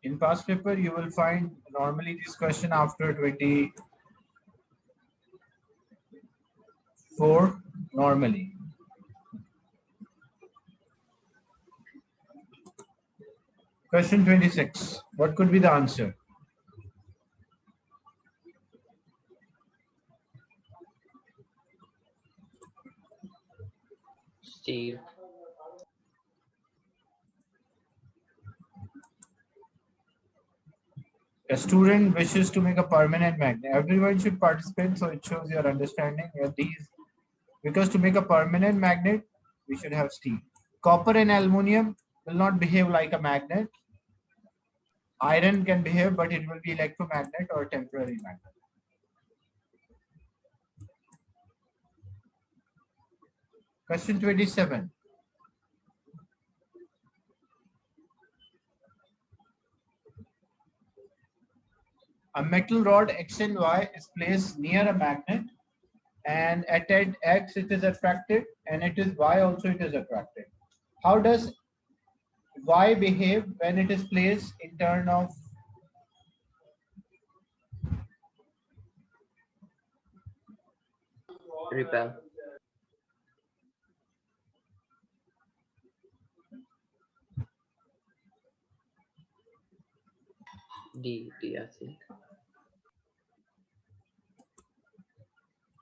In past paper, you will find normally this question after 24 normally. Question 26. What could be the answer? Steve. A student wishes to make a permanent magnet. Everyone should participate, so it shows your understanding of these. Because to make a permanent magnet, we should have steel. Copper and aluminum will not behave like a magnet. Iron can behave, but it will be electromagnet or temporary magnet. Question 27. A metal rod X and Y is placed near a magnet, and at X it is attracted, and it is Y also it is attracted. How does Y behave when it is placed in turn of Repel. D, I think.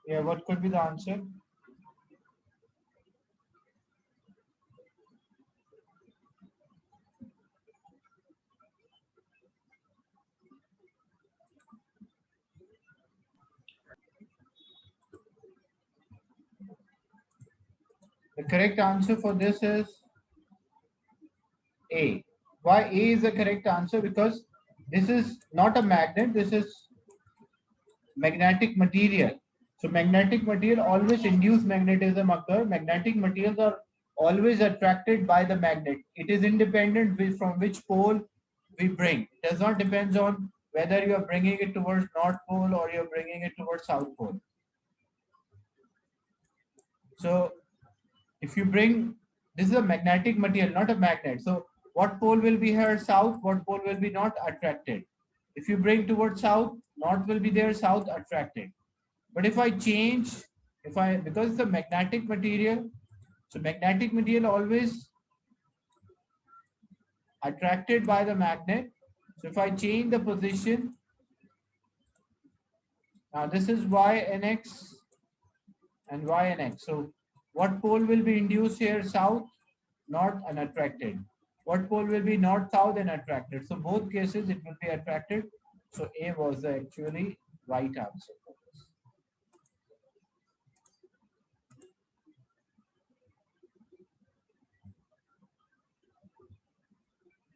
Yeah, what could be the answer? The correct answer for this is A. Why A is the correct answer? Because this is not a magnet, this is magnetic material. So magnetic material always induce magnetism occur. Magnetic materials are always attracted by the magnet. It is independent from which pole we bring. It does not depend on whether you are bringing it towards North Pole or you're bringing it towards South Pole. So if you bring, this is a magnetic material, not a magnet. So what pole will be here south, what pole will be not attracted. If you bring towards south, north will be there, south attracted. But if I change, because it's a magnetic material, so magnetic material always attracted by the magnet. So if I change the position, now this is Y and X and Y and X. So what pole will be induced here? South, north, and attracted. What pole will be north, south, and attracted? So both cases it will be attracted. So A was the actually right answer for this.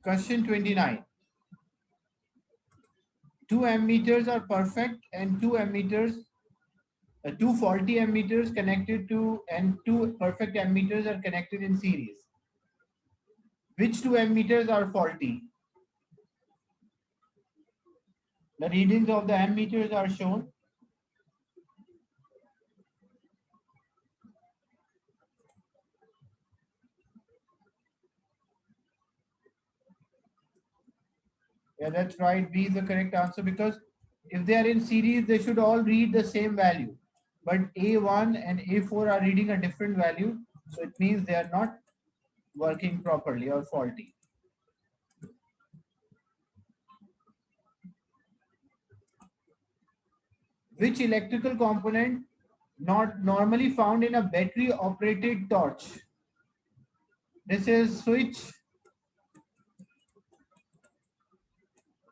Question 29. Two ammeters are perfect and two faulty ammeters connected to and two perfect ammeters are connected in series. Which two ammeters are faulty? The readings of the ammeters are shown. Yeah, that's right. B is the correct answer, because if they are in series, they should all read the same value. But A1 and A4 are reading a different value. So it means they are not working properly or faulty. Which electrical component not normally found in a battery operated torch? This is switch,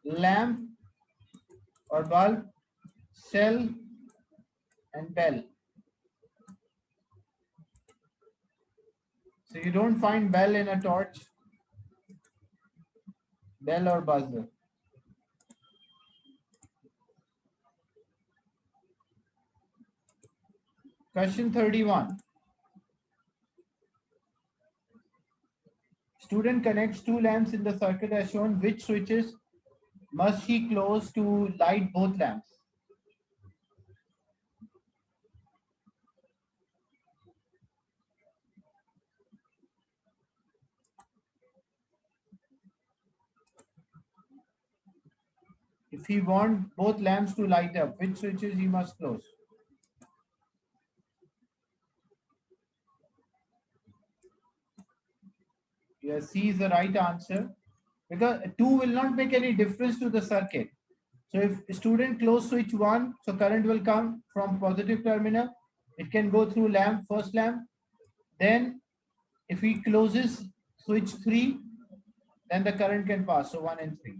lamp or bulb, cell, and bell. So you don't find bell in a torch, bell or buzzer. Question 31. Student connects two lamps in the circuit as shown. Which switches must he close to light both lamps? If he wants both lamps to light up, which switches he must close? Yes, C is the right answer because 2 will not make any difference to the circuit. So if student close switch 1, so current will come from positive terminal. It can go through lamp, first lamp. Then if he closes switch 3, then the current can pass. So 1 and 3.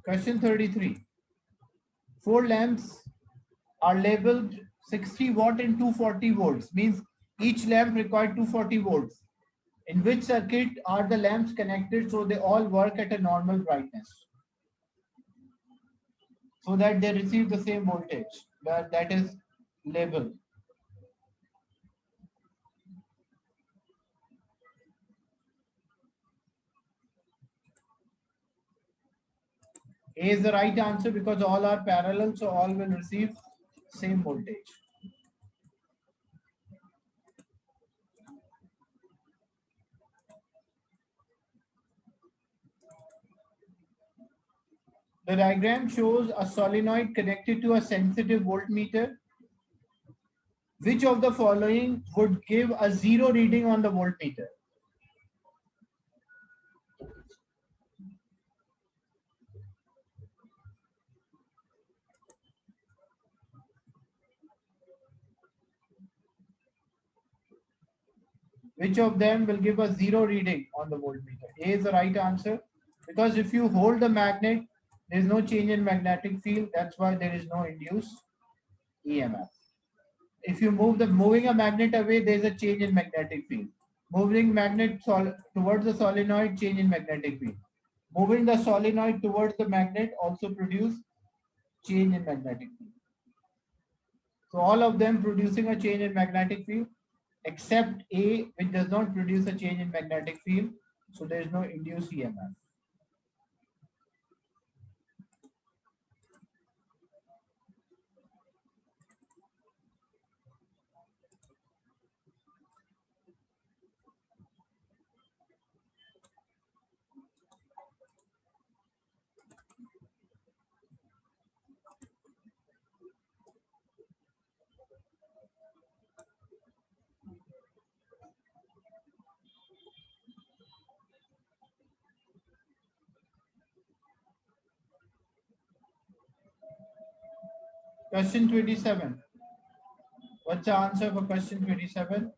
Question 33. 4 lamps are labeled 60 watt and 240 volts. Means each lamp required 240 volts. In which circuit are the lamps connected so they all work at a normal brightness? So that they receive the same voltage. That is labeled. A is the right answer because all are parallel, so all will receive same voltage. The diagram shows a solenoid connected to a sensitive voltmeter. Which of the following would give a zero reading on the voltmeter? Which of them will give a zero reading on the voltmeter? A is the right answer because if you hold the magnet, there is no change in magnetic field. That's why there is no induced EMF. If you moving a magnet away, there is a change in magnetic field. Moving magnet towards the solenoid, change in magnetic field. Moving the solenoid towards the magnet also produce change in magnetic field. So all of them producing a change in magnetic field except A, which does not produce a change in magnetic field. So there is no induced EMF. Question 27. What's the answer for question 27?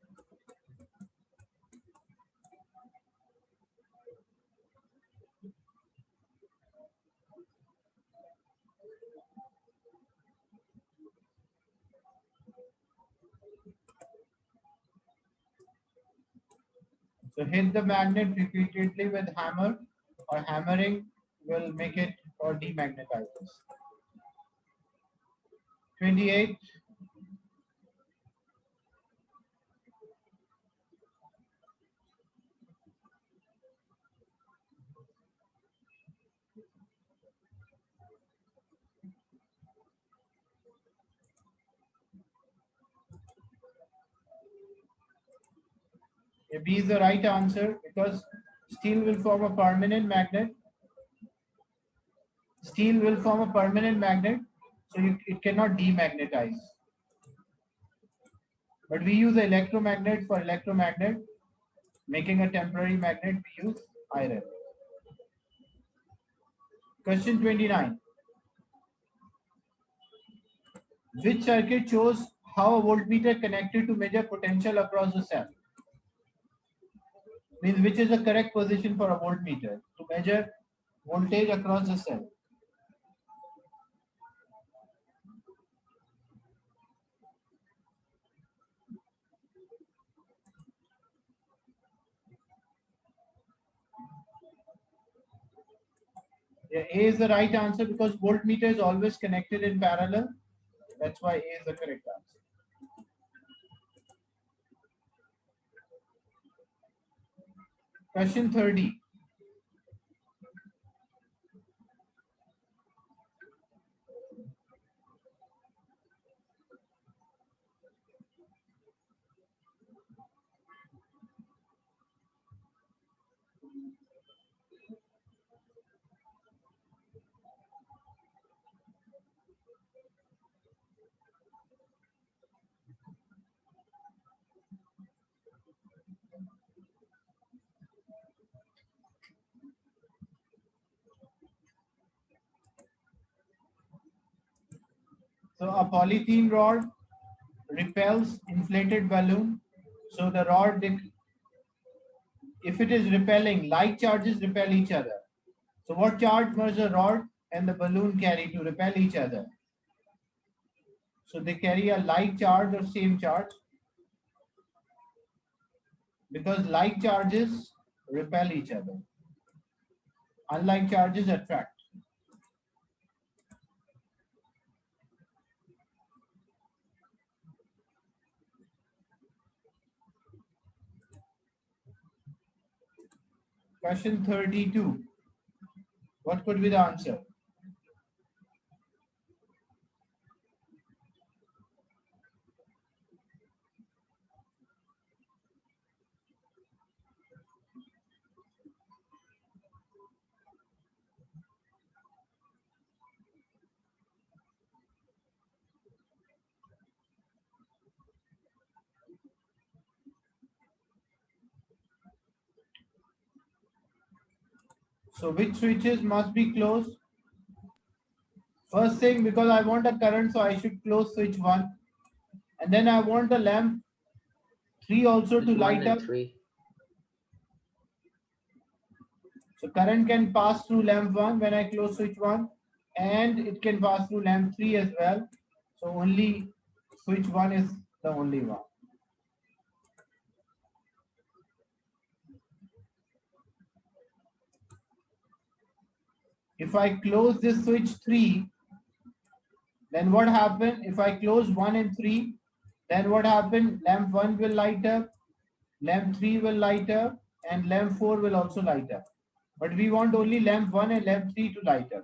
So hit the magnet repeatedly with hammer or hammering will make it or demagnetize this. 28. B is the right answer because steel will form a permanent magnet. Steel will form a permanent magnet, so it cannot demagnetize. But we use electromagnet for electromagnet. Making a temporary magnet, we use iron. Question 29. Which circuit shows how a voltmeter connected to measure potential across the cell? Means which is the correct position for a voltmeter to measure voltage across the cell? Yeah, A is the right answer because voltmeter is always connected in parallel. That's why A is the correct answer. Question 30. So a polythene rod repels inflated balloon. So the rod, if it is repelling, like charges repel each other. So what charge must the rod and the balloon carry to repel each other? So they carry a like charge or same charge, because like charges repel each other. Unlike charges attract. Question 32. What could be the answer? So which switches must be closed? First thing, because I want a current, so I should close switch 1. And then I want the lamp 3 also to One light and up. three. So current can pass through lamp 1 when I close switch 1, and it can pass through lamp 3 as well. So only switch 1 is the only one. If I close this switch 3, then what happens? If I close 1 and 3, then what happens? Lamp 1 will light up, lamp 3 will light up, and lamp 4 will also light up. But we want only lamp 1 and lamp 3 to light up.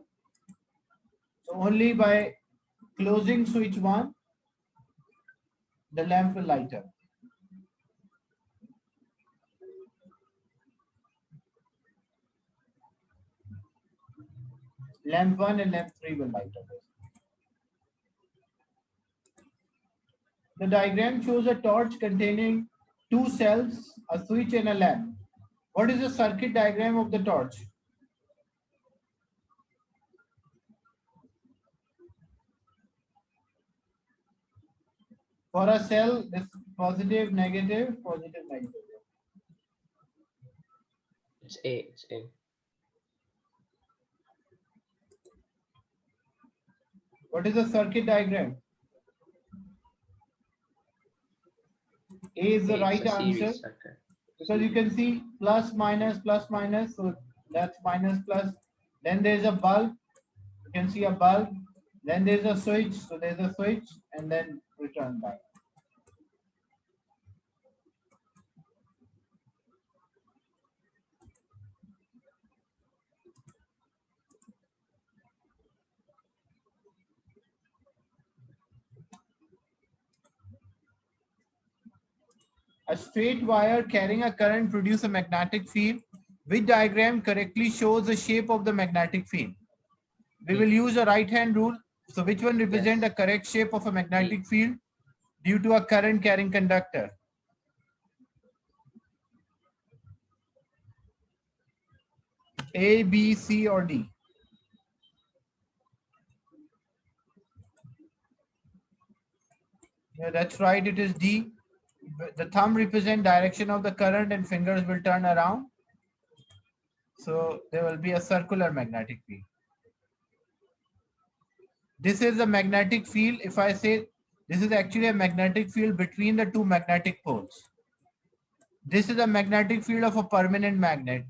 So only by closing switch 1, the lamp will light up. Lamp 1 and lamp 3 will light up. The diagram shows a torch containing 2 cells, a switch and a lamp. What is the circuit diagram of the torch? For a cell, this positive, negative, positive, negative. It's A. It's A. What is the circuit diagram? A is the It's right a answer, series circuit. because you can see plus, minus, so that's minus plus. Then there's a bulb, you can see a bulb. Then there's a switch, so there's a switch, and then return back. A straight wire carrying a current produces a magnetic field. Which diagram correctly shows the shape of the magnetic field? We will use a right hand rule. So which one represents the correct shape of a magnetic field due to a current carrying conductor? A, B, C, or D? Yeah, that's right, it is D. The thumb represents direction of the current and fingers will turn around. So there will be a circular magnetic field. This is a magnetic field. If I say this is actually a magnetic field between the two magnetic poles. This is a magnetic field of a permanent magnet.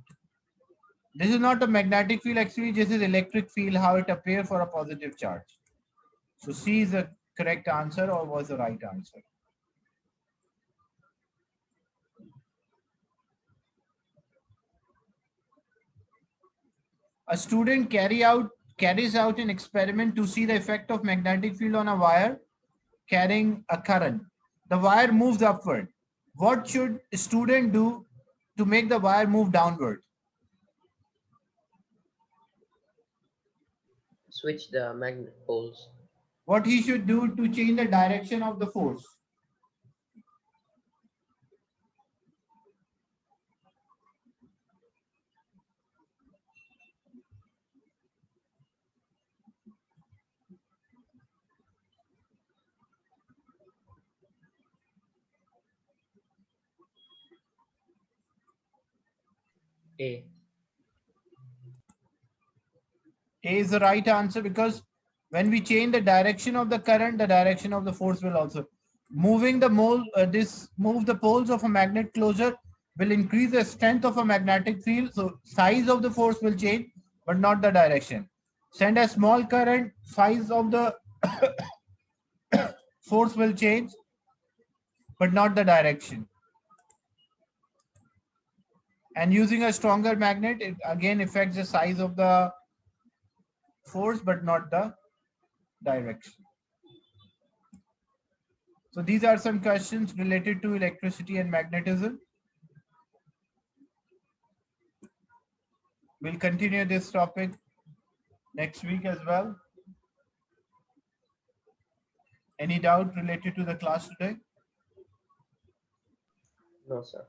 This is not a magnetic field, actually this is electric field, how it appears for a positive charge. So C is the correct answer, or was the right answer. A student carries out an experiment to see the effect of magnetic field on a wire carrying a current. The wire moves upward. What should a student do to make the wire move downward? switch the magnet poles. What he should do to change the direction of the force? A. A is the right answer because when we change the direction of the current, the direction of the force will also. Moving the move the poles of a magnet closer will increase the strength of a magnetic field. So size of the force will change, but not the direction. Send a small current, size of the force will change, but not the direction. And using a stronger magnet, it again affects the size of the force, but not the direction. So these are some questions related to electricity and magnetism. We'll continue this topic next week as well. Any doubt related to the class today? No, sir.